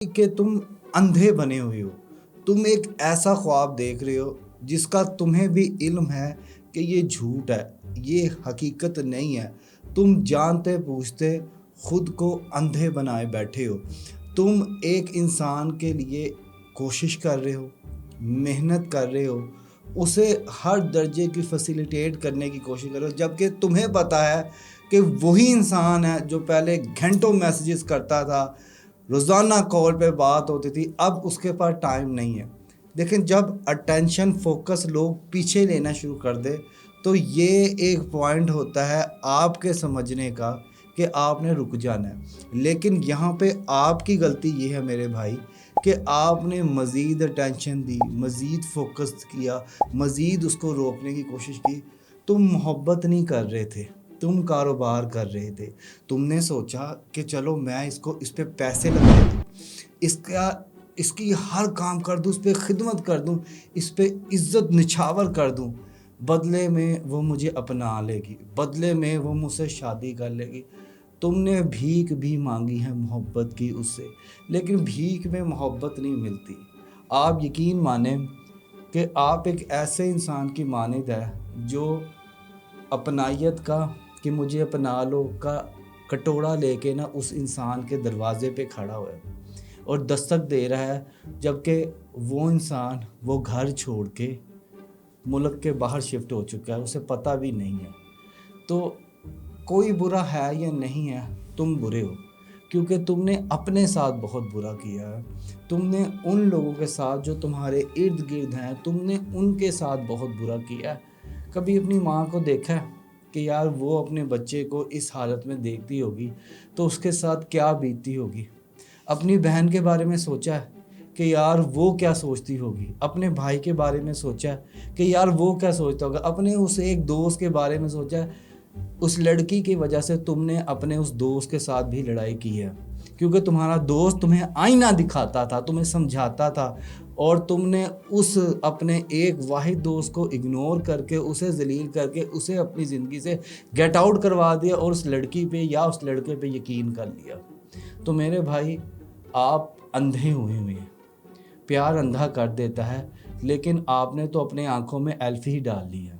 کہ تم اندھے بنے ہوئے ہو. تم ایک ایسا خواب دیکھ رہے ہو جس کا تمہیں بھی علم ہے کہ یہ جھوٹ ہے، یہ حقیقت نہیں ہے. تم جانتے پوچھتے خود کو اندھے بنائے بیٹھے ہو. تم ایک انسان کے لیے کوشش کر رہے ہو، محنت کر رہے ہو، اسے ہر درجے کی فیسیلیٹیٹ کرنے کی کوشش کر رہے ہو، جبکہ تمہیں پتہ ہے کہ وہی انسان ہے جو پہلے گھنٹوں میسیجز کرتا تھا، روزانہ کال پہ بات ہوتی تھی، اب اس کے پاس ٹائم نہیں ہے. لیکن جب اٹینشن فوکس لوگ پیچھے لینا شروع کر دے تو یہ ایک پوائنٹ ہوتا ہے آپ کے سمجھنے کا کہ آپ نے رک جانا ہے. لیکن یہاں پہ آپ کی غلطی یہ ہے میرے بھائی کہ آپ نے مزید اٹینشن دی، مزید فوکس کیا، مزید اس کو روکنے کی کوشش کی. تم محبت نہیں کر رہے تھے، تم کاروبار کر رہے تھے. تم نے سوچا کہ چلو میں اس پہ پیسے لگا دوں، اس کی ہر کام کر دوں، اس پہ خدمت کر دوں، اس پہ عزت نچھاور کر دوں، بدلے میں وہ مجھے اپنا لے گی، بدلے میں وہ مجھ سے شادی کر لے گی. تم نے بھیک بھی مانگی ہے محبت کی اس سے، لیکن بھیک میں محبت نہیں ملتی. آپ یقین مانیں کہ آپ ایک ایسے انسان کی مانند ہے جو اپنائیت کا کہ مجھے اپنا لو کا کٹورا لے کے نا اس انسان کے دروازے پہ کھڑا ہوا ہے اور دستک دے رہا ہے، جبکہ وہ انسان وہ گھر چھوڑ کے ملک کے باہر شفٹ ہو چکا ہے، اسے پتہ بھی نہیں ہے. تو کوئی برا ہے یا نہیں ہے، تم برے ہو کیونکہ تم نے اپنے ساتھ بہت برا کیا ہے. تم نے ان لوگوں کے ساتھ جو تمہارے ارد گرد ہیں، تم نے ان کے ساتھ بہت برا کیا ہے. کبھی اپنی ماں کو دیکھا ہے کہ یار وہ اپنے بچے کو اس حالت میں دیکھتی ہوگی تو اس کے ساتھ کیا بیتتی ہوگی؟ اپنی بہن کے بارے میں سوچا ہے کہ یار وہ کیا سوچتی ہوگی؟ اپنے بھائی کے بارے میں سوچا ہے کہ یار وہ کیا سوچتا ہوگا؟ اپنے اس ایک دوست کے بارے میں سوچا ہے؟ اس لڑکی کی وجہ سے تم نے اپنے اس دوست کے ساتھ بھی لڑائی کی ہے، کیونکہ تمہارا دوست تمہیں آئینہ دکھاتا تھا، تمہیں سمجھاتا تھا، اور تم نے اس اپنے ایک واحد دوست کو اگنور کر کے، اسے ذلیل کر کے، اسے اپنی زندگی سے گیٹ آؤٹ کروا دیا اور اس لڑکی پہ یا اس لڑکے پہ یقین کر لیا. تو میرے بھائی، آپ اندھے ہوئے ہیں. پیار اندھا کر دیتا ہے، لیکن آپ نے تو اپنے آنکھوں میں ایلفی ہی ڈال لی ہے.